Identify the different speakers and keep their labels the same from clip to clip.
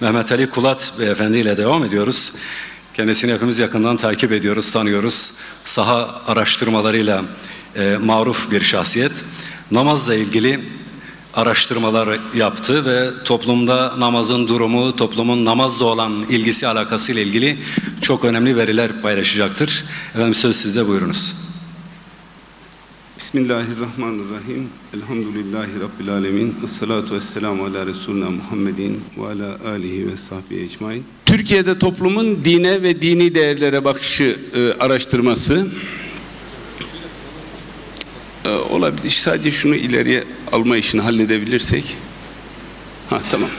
Speaker 1: Mehmet Ali Kulat Beyefendi ile devam ediyoruz. Kendisini hepimiz yakından takip ediyoruz, tanıyoruz. Saha araştırmalarıyla maruf bir şahsiyet. Namazla ilgili araştırmalar yaptı ve toplumda namazın durumu, toplumun namazla olan ilgisi, alakasıyla ilgili çok önemli veriler paylaşacaktır. Efendim söz sizde, buyurunuz.
Speaker 2: Bismillahirrahmanirrahim. Elhamdülillahi Rabbil alemin. Esselatu vesselamu ala Resulina Muhammedin ve ala alihi ve sahbihi ecmain. Türkiye'de toplumun dine ve dini değerlere bakışı araştırması olabilir. Sadece şunu ileriye alma işini halledebilirsek. Tamam.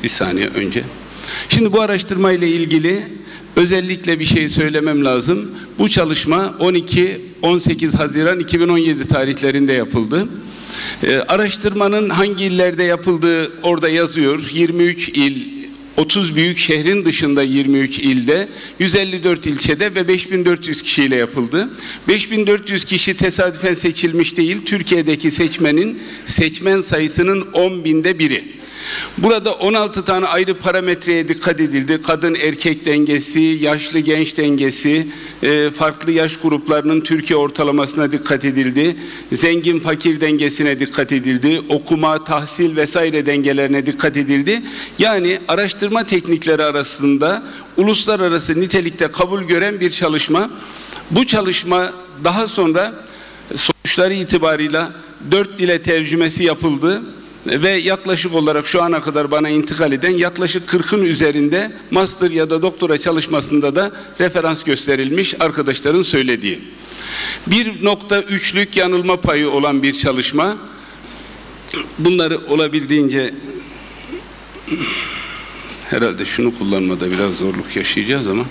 Speaker 2: Bir saniye önce. Şimdi bu araştırma ile ilgili özellikle bir şey söylemem lazım. Bu çalışma 12-18 Haziran 2017 tarihlerinde yapıldı. Araştırmanın hangi illerde yapıldığı orada yazıyor. 23 il, 30 büyük şehrin dışında 23 ilde, 154 ilçede ve 5400 kişiyle yapıldı. 5400 kişi tesadüfen seçilmiş değil, Türkiye'deki seçmen sayısının 10.000'de biri. Burada 16 tane ayrı parametreye dikkat edildi. Kadın erkek dengesi, yaşlı genç dengesi, farklı yaş gruplarının Türkiye ortalamasına dikkat edildi. Zengin fakir dengesine dikkat edildi. Okuma, tahsil vesaire dengelerine dikkat edildi. Yani araştırma teknikleri arasında uluslararası nitelikte kabul gören bir çalışma. Bu çalışma daha sonra sonuçları itibarıyla 4 dile tercümesi yapıldı. Ve yaklaşık olarak şu ana kadar bana intikal eden yaklaşık 40'ın üzerinde master ya da doktora çalışmasında da referans gösterilmiş arkadaşların söylediği. 1.3'lük yanılma payı olan bir çalışma. Bunları olabildiğince herhalde şunu kullanmada biraz zorluk yaşayacağız ama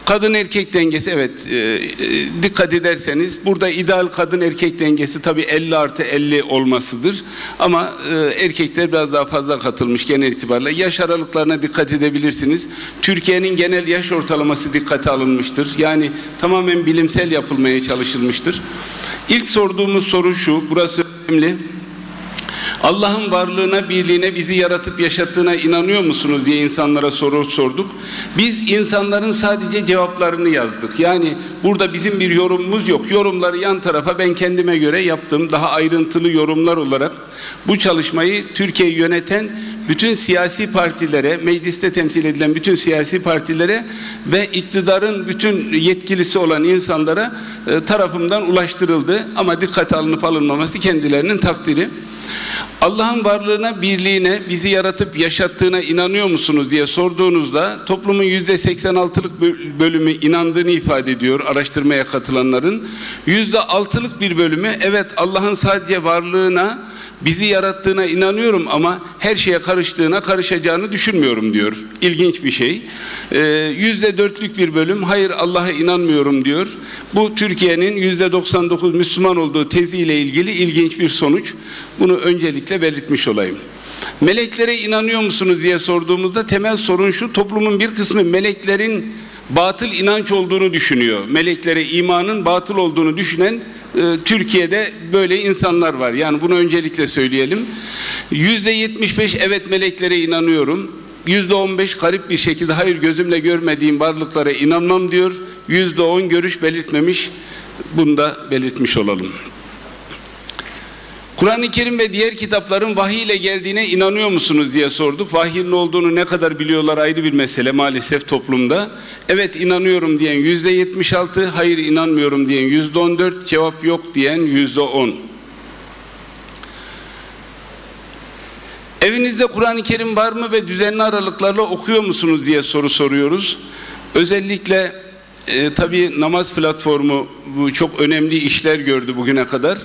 Speaker 2: kadın erkek dengesi, evet, dikkat ederseniz burada ideal kadın erkek dengesi tabii 50+50 olmasıdır. Ama erkekler biraz daha fazla katılmış genel itibariyle. Yaş aralıklarına dikkat edebilirsiniz. Türkiye'nin genel yaş ortalaması dikkate alınmıştır. Yani tamamen bilimsel yapılmaya çalışılmıştır. İlk sorduğumuz soru şu, burası önemli. Allah'ın varlığına, birliğine, bizi yaratıp yaşattığına inanıyor musunuz diye insanlara soru sorduk. Biz insanların sadece cevaplarını yazdık. Yani burada bizim bir yorumumuz yok. Yorumları yan tarafa ben kendime göre yaptım. Daha ayrıntılı yorumlar olarak bu çalışmayı Türkiye'yi yöneten bütün siyasi partilere, mecliste temsil edilen bütün siyasi partilere ve iktidarın bütün yetkilisi olan insanlara tarafımdan ulaştırıldı. Ama dikkate alınıp alınmaması kendilerinin takdiri. Allah'ın varlığına, birliğine, bizi yaratıp yaşattığına inanıyor musunuz diye sorduğunuzda toplumun %86'lık bölümü inandığını ifade ediyor araştırmaya katılanların. %6'lık bir bölümü evet Allah'ın sadece varlığına, bizi yarattığına inanıyorum ama her şeye karışacağını düşünmüyorum diyor. İlginç bir şey. %4'lük bir bölüm hayır Allah'a inanmıyorum diyor. Bu Türkiye'nin %99 Müslüman olduğu teziyle ilgili ilginç bir sonuç. Bunu öncelikle belirtmiş olayım. Meleklere inanıyor musunuz diye sorduğumuzda temel sorun şu: toplumun bir kısmı meleklerin batıl inanç olduğunu düşünüyor. Meleklere imanın batıl olduğunu düşünen Türkiye'de böyle insanlar var. Yani bunu öncelikle söyleyelim. %75 evet meleklere inanıyorum. %15 garip bir şekilde hayır gözümle görmediğim varlıklara inanmam diyor. %10 görüş belirtmemiş. Bunu da belirtmiş olalım. Kur'an-ı Kerim ve diğer kitapların vahiy ile geldiğine inanıyor musunuz diye sorduk. Vahyin ne olduğunu ne kadar biliyorlar ayrı bir mesele maalesef toplumda. Evet inanıyorum diyen %76, hayır inanmıyorum diyen %14, cevap yok diyen %10. Evinizde Kur'an-ı Kerim var mı ve düzenli aralıklarla okuyor musunuz diye soru soruyoruz. Özellikle tabii namaz platformu bu çok önemli işler gördü bugüne kadar.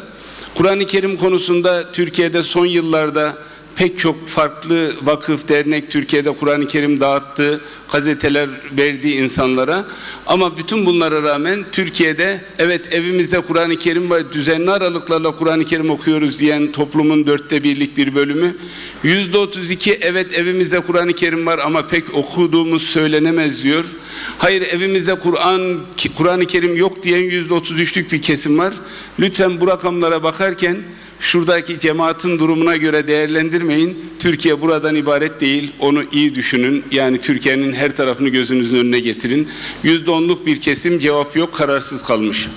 Speaker 2: Kur'an-ı Kerim konusunda Türkiye'de son yıllarda pek çok farklı vakıf, dernek Türkiye'de Kur'an-ı Kerim dağıttı, gazeteler verdi insanlara. Ama bütün bunlara rağmen Türkiye'de evet evimizde Kur'an-ı Kerim var, düzenli aralıklarla Kur'an-ı Kerim okuyoruz diyen toplumun 1/4'lik bir bölümü. %32 evet evimizde Kur'an-ı Kerim var ama pek okuduğumuz söylenemez diyor. Hayır evimizde Kur'an-ı Kerim yok diyen %33'lük bir kesim var. Lütfen bu rakamlara bakarken şuradaki cemaatin durumuna göre değerlendirmeyin. Türkiye buradan ibaret değil. Onu iyi düşünün. Yani Türkiye'nin her tarafını gözünüzün önüne getirin. %10'luk bir kesim cevap yok, kararsız kalmış.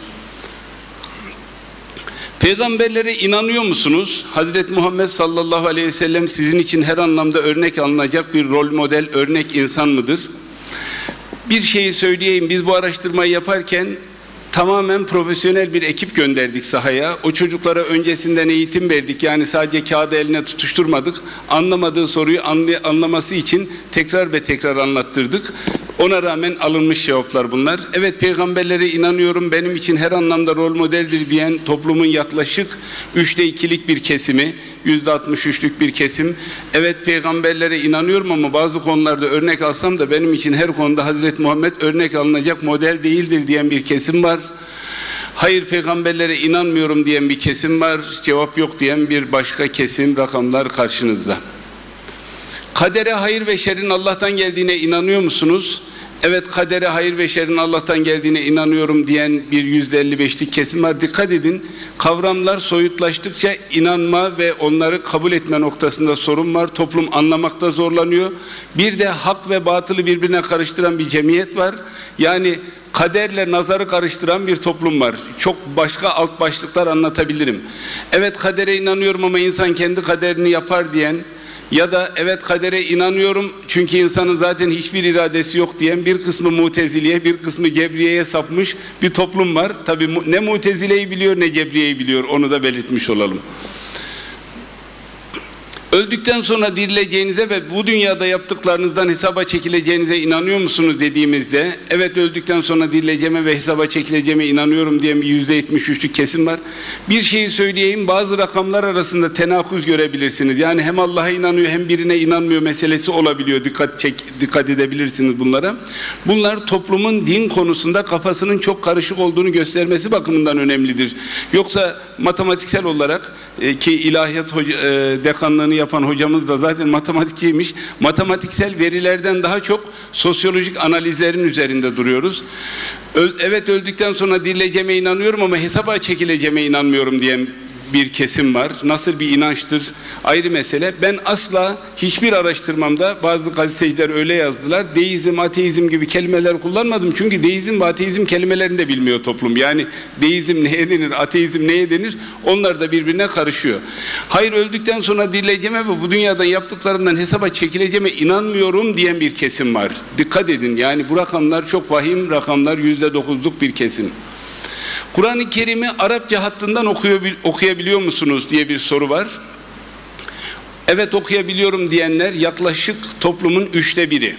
Speaker 2: Peygamberlere inanıyor musunuz? Hazreti Muhammed sallallahu aleyhi ve sellem sizin için her anlamda örnek alınacak bir rol model, örnek insan mıdır? Bir şeyi söyleyeyim, biz bu araştırmayı yaparken tamamen profesyonel bir ekip gönderdik sahaya. O çocuklara öncesinden eğitim verdik. Yani sadece kağıdı eline tutuşturmadık. Anlamadığı soruyu anlaması için tekrar ve tekrar anlattırdık. Ona rağmen alınmış cevaplar bunlar. Evet, peygamberlere inanıyorum, benim için her anlamda rol modeldir diyen toplumun yaklaşık 3'te 2'lik bir kesimi, %63'lük bir kesim. Evet, peygamberlere inanıyorum ama bazı konularda örnek alsam da benim için her konuda Hazreti Muhammed örnek alınacak model değildir diyen bir kesim var. Hayır, peygamberlere inanmıyorum diyen bir kesim var. Cevap yok diyen bir başka kesim, rakamlar karşınızda. Kadere, hayır ve şerrin Allah'tan geldiğine inanıyor musunuz? Evet, kadere, hayır ve şerrin Allah'tan geldiğine inanıyorum diyen bir %55'lik kesim var. Dikkat edin, kavramlar soyutlaştıkça inanma ve onları kabul etme noktasında sorun var. Toplum anlamakta zorlanıyor. Bir de hak ve batılı birbirine karıştıran bir cemiyet var. Yani kaderle nazarı karıştıran bir toplum var. Çok başka alt başlıklar anlatabilirim. Evet, kadere inanıyorum ama insan kendi kaderini yapar diyen, ya da evet, kadere inanıyorum çünkü insanın zaten hiçbir iradesi yok diyen bir kısmı Mutezile'ye, bir kısmı Cebriye'ye sapmış bir toplum var. Tabi ne Mutezile'yi biliyor ne Cebriye'yi biliyor, onu da belirtmiş olalım. Öldükten sonra dirileceğinize ve bu dünyada yaptıklarınızdan hesaba çekileceğinize inanıyor musunuz dediğimizde, evet, öldükten sonra dirileceğime ve hesaba çekileceğime inanıyorum diyen bir %73'lük kesim var. Bir şeyi söyleyeyim, bazı rakamlar arasında tenakuz görebilirsiniz. Yani hem Allah'a inanıyor hem birine inanmıyor meselesi olabiliyor. Dikkat edebilirsiniz bunlara. Bunlar toplumun din konusunda kafasının çok karışık olduğunu göstermesi bakımından önemlidir. Yoksa matematiksel olarak ki ilahiyat dekanlığını yapan hocamız da zaten matematikçiymiş. Matematiksel verilerden daha çok sosyolojik analizlerin üzerinde duruyoruz. Evet, öldükten sonra dirileceğime inanıyorum ama hesaba çekileceğime inanmıyorum diyen bir kesim var. Nasıl bir inançtır ayrı mesele. Ben asla hiçbir araştırmamda, bazı gazeteciler öyle yazdılar, deizm, ateizm gibi kelimeler kullanmadım. Çünkü deizm ve ateizm kelimelerini de bilmiyor toplum. Yani deizm neye denir, ateizm neye denir, onlar da birbirine karışıyor. Hayır, öldükten sonra dirileceğime ve bu dünyadan yaptıklarımdan hesaba çekileceğime inanmıyorum diyen bir kesim var. Dikkat edin, yani bu rakamlar çok vahim rakamlar, %9'luk bir kesim. Kur'an-ı Kerim'i Arapça hattından okuyabiliyor musunuz diye bir soru var. Evet, okuyabiliyorum diyenler yaklaşık toplumun 1/3.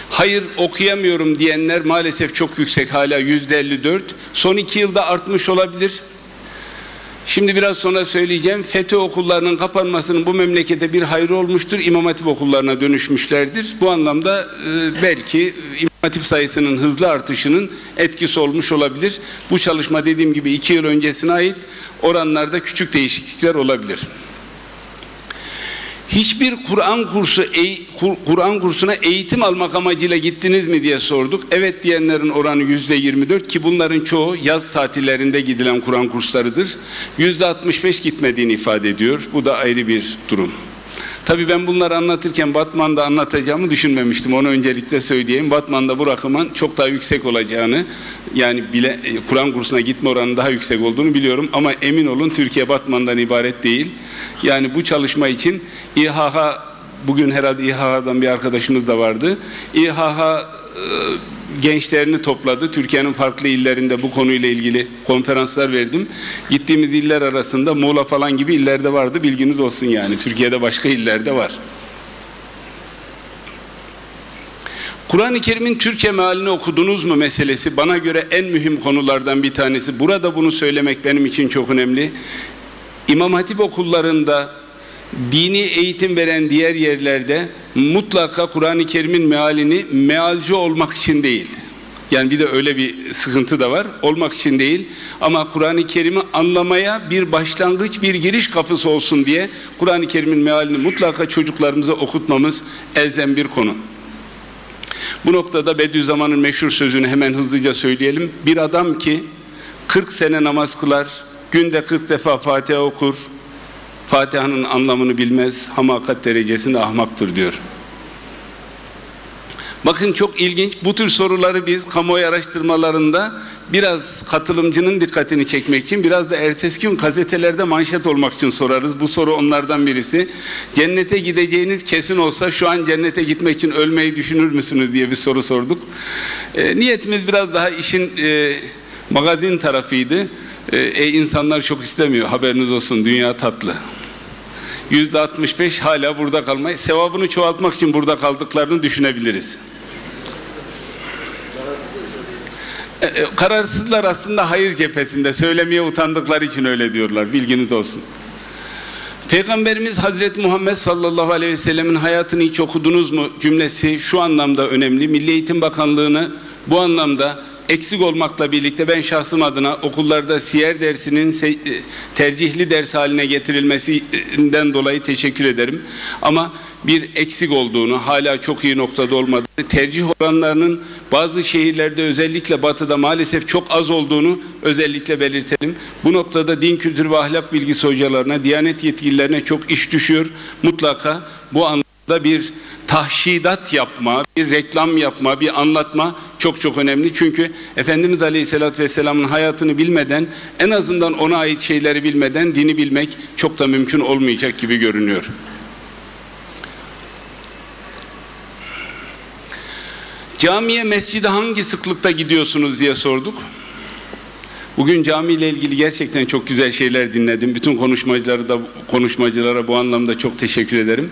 Speaker 2: Hayır, okuyamıyorum diyenler maalesef çok yüksek, hala %54. Son 2 yılda artmış olabilir. Şimdi biraz sonra söyleyeceğim. FETÖ okullarının kapanmasının bu memlekete bir hayrı olmuştur. İmam Hatip okullarına dönüşmüşlerdir. Bu anlamda belki İmam Hatip sayısının hızlı artışının etkisi olmuş olabilir. Bu çalışma dediğim gibi 2 yıl öncesine ait, oranlarda küçük değişiklikler olabilir. Hiçbir Kur'an kursuna eğitim almak amacıyla gittiniz mi diye sorduk. Evet diyenlerin oranı %24 ki bunların çoğu yaz tatillerinde gidilen Kur'an kurslarıdır. %65 gitmediğini ifade ediyor. Bu da ayrı bir durum. Tabii ben bunları anlatırken Batman'da anlatacağımı düşünmemiştim. Onu öncelikle söyleyeyim. Batman'da bu rakamın çok daha yüksek olacağını, yani Kur'an kursuna gitme oranının daha yüksek olduğunu biliyorum. Ama emin olun, Türkiye Batman'dan ibaret değil. Yani bu çalışma için İHH, bugün herhalde İHH'dan bir arkadaşımız da vardı. İHH gençlerini topladı. Türkiye'nin farklı illerinde bu konuyla ilgili konferanslar verdim. Gittiğimiz iller arasında Muğla falan gibi illerde vardı. Bilginiz olsun yani. Türkiye'de başka illerde var. Kur'an-ı Kerim'in Türkçe mealini okudunuz mu meselesi bana göre en mühim konulardan bir tanesi. Burada bunu söylemek benim için çok önemli. İmam Hatip okullarında, dini eğitim veren diğer yerlerde mutlaka Kur'an-ı Kerim'in mealini mealci olmak için değil. Yani bir de öyle bir sıkıntı da var. Olmak için değil ama Kur'an-ı Kerim'i anlamaya bir başlangıç, bir giriş kapısı olsun diye Kur'an-ı Kerim'in mealini mutlaka çocuklarımıza okutmamız elzem bir konu. Bu noktada Bediüzzaman'ın meşhur sözünü hemen hızlıca söyleyelim. Bir adam ki 40 sene namaz kılar, günde 40 defa Fatiha okur, Fatiha'nın anlamını bilmez, hamakat derecesinde ahmaktır diyor. Bakın çok ilginç, bu tür soruları biz kamuoyu araştırmalarında biraz katılımcının dikkatini çekmek için, biraz da ertesi gün gazetelerde manşet olmak için sorarız. Bu soru onlardan birisi. Cennete gideceğiniz kesin olsa şu an cennete gitmek için ölmeyi düşünür müsünüz diye bir soru sorduk. Niyetimiz biraz daha işin magazin tarafıydı. İnsanlar çok istemiyor, haberiniz olsun, dünya tatlı. %65 hala burada kalmayı, sevabını çoğaltmak için burada kaldıklarını düşünebiliriz. Kararsızlar aslında hayır cephesinde, söylemeye utandıkları için öyle diyorlar, bilginiz olsun. Peygamberimiz Hazreti Muhammed sallallahu aleyhi ve sellemin hayatını hiç okudunuz mu cümlesi şu anlamda önemli. Milli Eğitim Bakanlığı'nı bu anlamda eksik olmakla birlikte ben şahsım adına okullarda siyer dersinin tercihli ders haline getirilmesinden dolayı teşekkür ederim. Ama bir eksik olduğunu, hala çok iyi noktada olmadığını, tercih oranlarının bazı şehirlerde, özellikle batıda maalesef çok az olduğunu özellikle belirtelim. Bu noktada din kültürü ve ahlak bilgisi hocalarına, Diyanet yetkililerine çok iş düşüyor. Mutlaka bu anlamda bir tahşidat yapma, bir reklam yapma, bir anlatma çok çok önemli. Çünkü Efendimiz Aleyhisselatü Vesselam'ın hayatını bilmeden, en azından ona ait şeyleri bilmeden dini bilmek çok da mümkün olmayacak gibi görünüyor. Camiye, mescide hangi sıklıkta gidiyorsunuz diye sorduk. Bugün camiyle ilgili gerçekten çok güzel şeyler dinledim. Bütün konuşmacılara bu anlamda çok teşekkür ederim.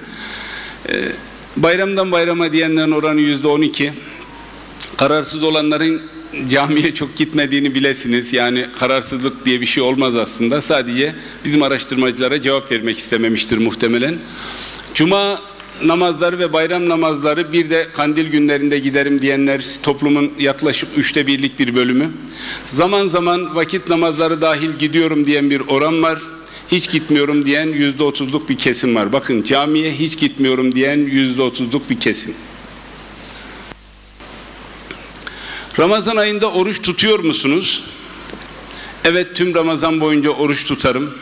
Speaker 2: Bayramdan bayrama diyenlerin oranı %12. Kararsız olanların camiye çok gitmediğini bilesiniz. Yani kararsızlık diye bir şey olmaz aslında. Sadece bizim araştırmacılara cevap vermek istememiştir muhtemelen. Cuma namazları ve bayram namazları, bir de kandil günlerinde giderim diyenler toplumun yaklaşık 1/3'lik bir bölümü. Zaman zaman vakit namazları dahil gidiyorum diyen bir oran var. Hiç gitmiyorum diyen %30'luk bir kesim var. Bakın, camiye hiç gitmiyorum diyen %30'luk bir kesim. Ramazan ayında oruç tutuyor musunuz? Evet, tüm Ramazan boyunca oruç tutarım.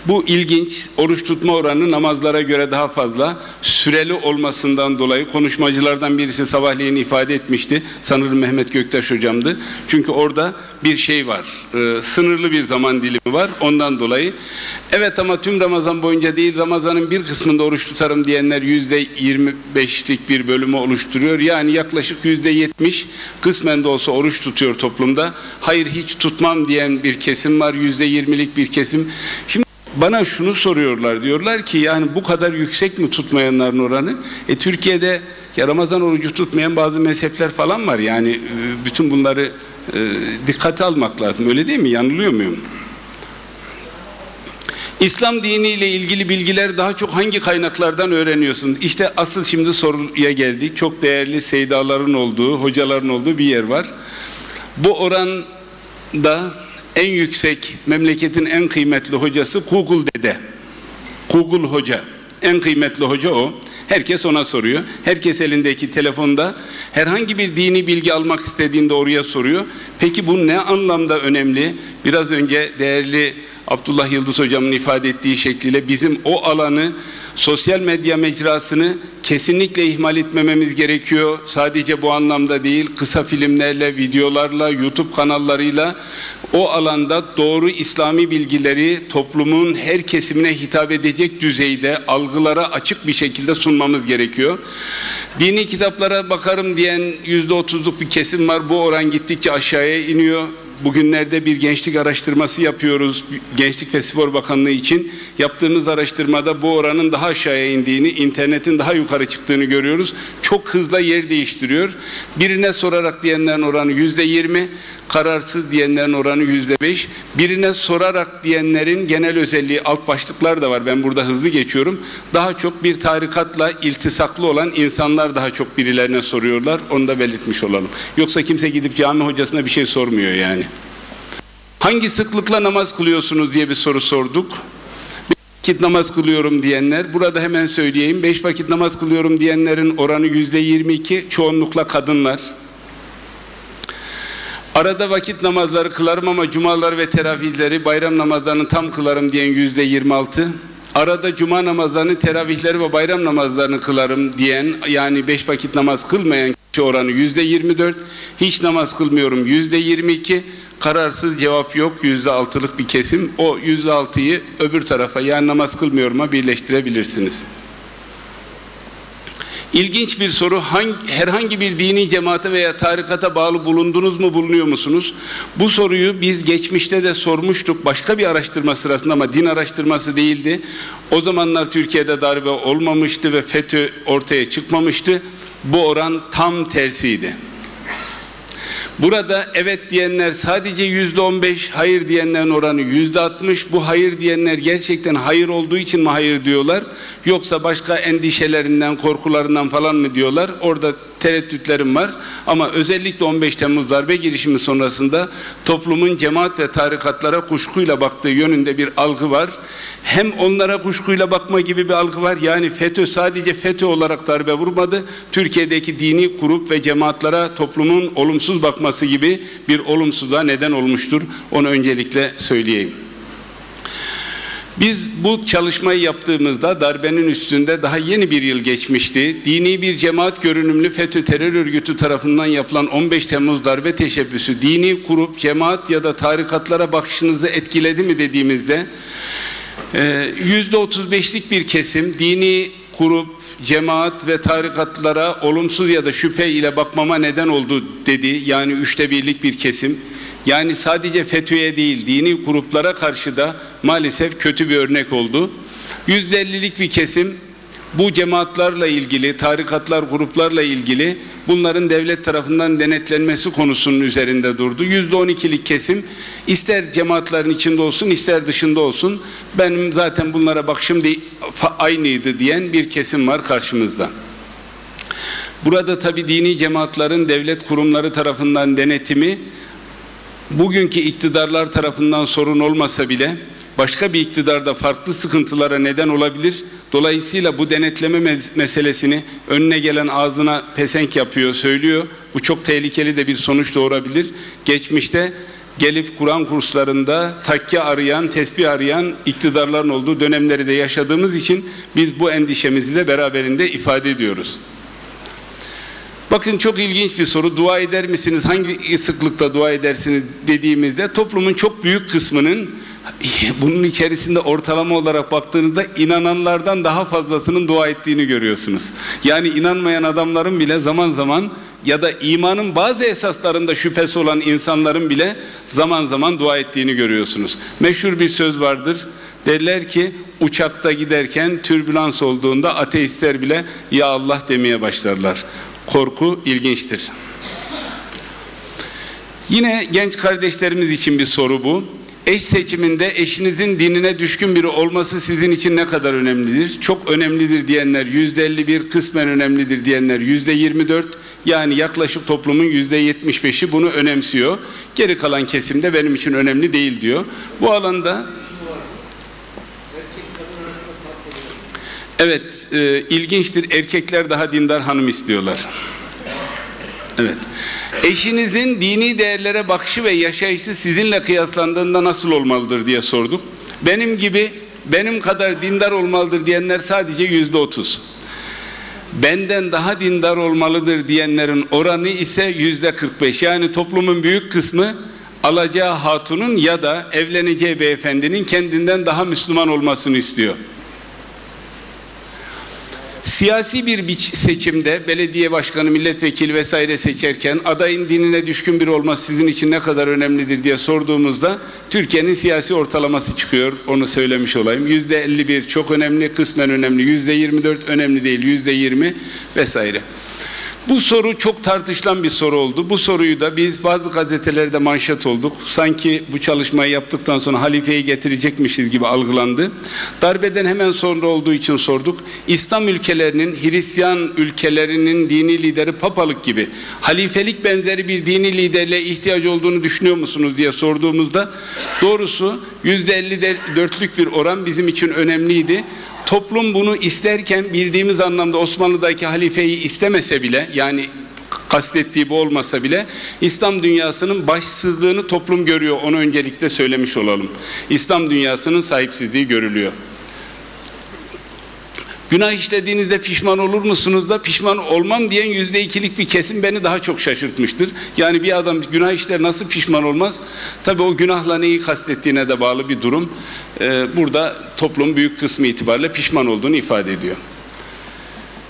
Speaker 2: Bu ilginç, oruç tutma oranı namazlara göre daha fazla, süreli olmasından dolayı. Konuşmacılardan birisi sabahleyin ifade etmişti, sanırım Mehmet Göktaş hocamdı. Çünkü orada bir şey var, sınırlı bir zaman dilimi var, ondan dolayı. Evet, ama tüm Ramazan boyunca değil, Ramazan'ın bir kısmında oruç tutarım diyenler %25'lik bir bölümü oluşturuyor. Yani yaklaşık %70 kısmen de olsa oruç tutuyor toplumda. Hayır, hiç tutmam diyen bir kesim var, %20'lik bir kesim. Şimdi bana şunu soruyorlar, diyorlar ki yani bu kadar yüksek mi tutmayanların oranı? Türkiye'de ya Ramazan orucu tutmayan bazı mezhepler falan var. Yani bütün bunları dikkate almak lazım. Öyle değil mi? Yanılıyor muyum? İslam diniyle ilgili bilgiler daha çok hangi kaynaklardan öğreniyorsun? İşte asıl şimdi soruya geldik. Çok değerli seydaların olduğu, hocaların olduğu bir yer var. Bu oranda en yüksek, memleketin en kıymetli hocası Google dede. Google hoca. En kıymetli hoca o. Herkes ona soruyor. Herkes elindeki telefonda herhangi bir dini bilgi almak istediğinde oraya soruyor. Peki bu ne anlamda önemli? Biraz önce değerli Abdullah Yıldız hocamın ifade ettiği şekliyle bizim o alanı, sosyal medya mecrasını kesinlikle ihmal etmememiz gerekiyor. Sadece bu anlamda değil, kısa filmlerle, videolarla, YouTube kanallarıyla o alanda doğru İslami bilgileri toplumun her kesimine hitap edecek düzeyde, algılara açık bir şekilde sunmamız gerekiyor. Dini kitaplara bakarım diyen %30'luk bir kesim var. Bu oran gittikçe aşağıya iniyor. Bugünlerde bir gençlik araştırması yapıyoruz. Gençlik ve Spor Bakanlığı için yaptığımız araştırmada bu oranın daha aşağıya indiğini, internetin daha yukarı çıktığını görüyoruz. Çok hızla yer değiştiriyor. Birine sorarak diyenlerin oranı %20, kararsız diyenlerin oranı %5. Birine sorarak diyenlerin genel özelliği, alt başlıklar da var. Ben burada hızlı geçiyorum. Daha çok bir tarikatla iltisaklı olan insanlar daha çok birilerine soruyorlar. Onu da belirtmiş olalım. Yoksa kimse gidip cami hocasına bir şey sormuyor yani. Hangi sıklıkla namaz kılıyorsunuz diye bir soru sorduk. 5 vakit namaz kılıyorum diyenler, burada hemen söyleyeyim, 5 vakit namaz kılıyorum diyenlerin oranı %22, çoğunlukla kadınlar. Arada vakit namazları kılarım ama cumalar ve teravihleri, bayram namazlarını tam kılarım diyen %26. Arada cuma namazlarını, teravihleri ve bayram namazlarını kılarım diyen, yani 5 vakit namaz kılmayan kişi oranı %24. Hiç namaz kılmıyorum %22. Kararsız cevap yok, %6'lık bir kesim. O %6'yı öbür tarafa, yani namaz kılmıyorum'a birleştirebilirsiniz. İlginç bir soru. Herhangi bir dini cemaate veya tarikata bağlı bulundunuz mu, bulunuyor musunuz? Bu soruyu biz geçmişte de sormuştuk başka bir araştırma sırasında, ama din araştırması değildi. O zamanlar Türkiye'de darbe olmamıştı ve FETÖ ortaya çıkmamıştı. Bu oran tam tersiydi. Burada evet diyenler sadece %15, hayır diyenlerin oranı %60. Bu hayır diyenler gerçekten hayır olduğu için mi hayır diyorlar? Yoksa başka endişelerinden, korkularından falan mı diyorlar? Orada tereddütlerim var. Ama özellikle 15 Temmuz darbe girişimi sonrasında toplumun cemaat ve tarikatlara kuşkuyla baktığı yönünde bir algı var. Hem onlara kuşkuyla bakma gibi bir algı var. Yani FETÖ sadece FETÖ olarak darbe vurmadı. Türkiye'deki dini grup ve cemaatlara toplumun olumsuz bakması gibi bir olumsuzluğa neden olmuştur. Onu öncelikle söyleyeyim. Biz bu çalışmayı yaptığımızda darbenin üstünde daha yeni bir yıl geçmişti. Dini bir cemaat görünümlü FETÖ terör örgütü tarafından yapılan 15 Temmuz darbe teşebbüsü dini grup, cemaat ya da tarikatlara bakışınızı etkiledi mi dediğimizde %35'lik bir kesim dini grup, cemaat ve tarikatlara olumsuz ya da şüphe ile bakmama neden oldu dedi. Yani 1/3'lik bir kesim. Yani sadece FETÖ'ye değil, dini gruplara karşı da maalesef kötü bir örnek oldu. %50'lik bir kesim bu cemaatlarla ilgili, tarikatlar, gruplarla ilgili bunların devlet tarafından denetlenmesi konusunun üzerinde durdu. %12'lik kesim ister cemaatlerin içinde olsun, ister dışında olsun, benim zaten bunlara bakışım aynıydı diyen bir kesim var karşımızda. Burada tabi dini cemaatlerin devlet kurumları tarafından denetimi bugünkü iktidarlar tarafından sorun olmasa bile başka bir iktidarda farklı sıkıntılara neden olabilir. Dolayısıyla bu denetleme meselesini önüne gelen ağzına pesenk yapıyor, söylüyor. Bu çok tehlikeli de bir sonuç doğurabilir. Geçmişte gelip Kur'an kurslarında takke arayan, tesbih arayan iktidarların olduğu dönemleri de yaşadığımız için biz bu endişemizi de beraberinde ifade ediyoruz. Bakın çok ilginç bir soru. Dua eder misiniz? Hangi sıklıkta dua edersiniz dediğimizde toplumun çok büyük kısmının bunun içerisinde ortalama olarak baktığınızda inananlardan daha fazlasının dua ettiğini görüyorsunuz. Yani inanmayan adamların bile zaman zaman ya da imanın bazı esaslarında şüphesi olan insanların bile zaman zaman dua ettiğini görüyorsunuz. Meşhur bir söz vardır. Derler ki uçakta giderken türbülans olduğunda ateistler bile ya Allah demeye başlarlar. Korku ilginçtir. Yine genç kardeşlerimiz için bir soru bu. Eş seçiminde eşinizin dinine düşkün biri olması sizin için ne kadar önemlidir? Çok önemlidir diyenler %51, kısmen önemlidir diyenler %24, yani yaklaşık toplumun %75'i bunu önemsiyor. Geri kalan kesimde benim için önemli değil diyor. Bu alanda evet, ilginçtir. Erkekler daha dindar hanım istiyorlar. Evet. Eşinizin dini değerlere bakışı ve yaşayışı sizinle kıyaslandığında nasıl olmalıdır diye sorduk. Benim kadar dindar olmalıdır diyenler sadece %30. Benden daha dindar olmalıdır diyenlerin oranı ise %45. Yani toplumun büyük kısmı alacağı hatunun ya da evleneceği beyefendinin kendinden daha Müslüman olmasını istiyor. Siyasi bir seçimde belediye başkanı, milletvekili vesaire seçerken adayın dinine düşkün biri olması sizin için ne kadar önemlidir diye sorduğumuzda Türkiye'nin siyasi ortalaması çıkıyor. Onu söylemiş olayım. %51 çok önemli, kısmen önemli. %24 önemli değil, %20 vesaire. Bu soru çok tartışılan bir soru oldu. Bu soruyu da biz bazı gazetelerde manşet olduk. Sanki bu çalışmayı yaptıktan sonra halifeyi getirecekmişiz gibi algılandı. Darbeden hemen sonra olduğu için sorduk. İslam ülkelerinin, Hristiyan ülkelerinin dini lideri papalık gibi halifelik benzeri bir dini liderliğe ihtiyacı olduğunu düşünüyor musunuz diye sorduğumuzda doğrusu %54'lük bir oran bizim için önemliydi. Toplum bunu isterken bildiğimiz anlamda Osmanlı'daki halifeyi istemese bile, yani kastettiği bu olmasa bile İslam dünyasının başsızlığını toplum görüyor. Onu öncelikle söylemiş olalım. İslam dünyasının sahipsizliği görülüyor. Günah işlediğinizde pişman olur musunuz da pişman olmam diyen %2'lik bir kesim beni daha çok şaşırtmıştır. Yani bir adam günah işler nasıl pişman olmaz? Tabii o günahla neyi kastettiğine de bağlı bir durum. Burada toplum büyük kısmı itibariyle pişman olduğunu ifade ediyor.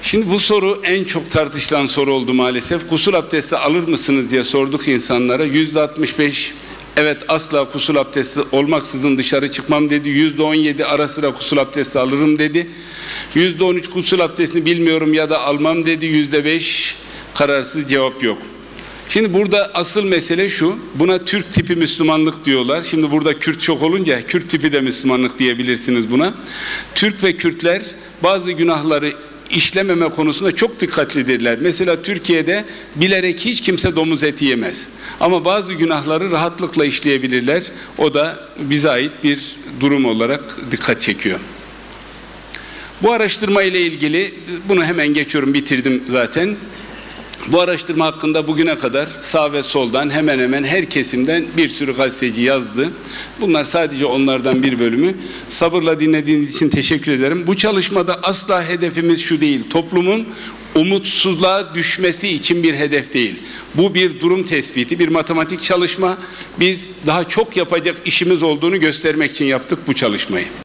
Speaker 2: Şimdi bu soru en çok tartışılan soru oldu maalesef. Gusül abdesti alır mısınız diye sorduk insanlara. %65 evet asla gusül abdesti olmaksızın dışarı çıkmam dedi. %17 ara sıra gusül abdesti alırım dedi. %13 gusül abdestini bilmiyorum ya da almam dedi. %5 kararsız, cevap yok. Şimdi burada asıl mesele şu, buna Türk tipi Müslümanlık diyorlar. Şimdi burada Kürt çok olunca Kürt tipi de Müslümanlık diyebilirsiniz buna. Türk ve Kürtler bazı günahları işlememe konusunda çok dikkatlidirler. Mesela Türkiye'de bilerek hiç kimse domuz eti yemez. Ama bazı günahları rahatlıkla işleyebilirler. O da bize ait bir durum olarak dikkat çekiyor. Bu araştırma ile ilgili, bunu hemen geçiyorum, bitirdim zaten. Bu araştırma hakkında bugüne kadar sağ ve soldan hemen hemen her kesimden bir sürü gazeteci yazdı. Bunlar sadece onlardan bir bölümü. Sabırla dinlediğiniz için teşekkür ederim. Bu çalışmada asla hedefimiz şu değil. Toplumun umutsuzluğa düşmesi için bir hedef değil. Bu bir durum tespiti, bir matematik çalışma. Biz daha çok yapacak işimiz olduğunu göstermek için yaptık bu çalışmayı.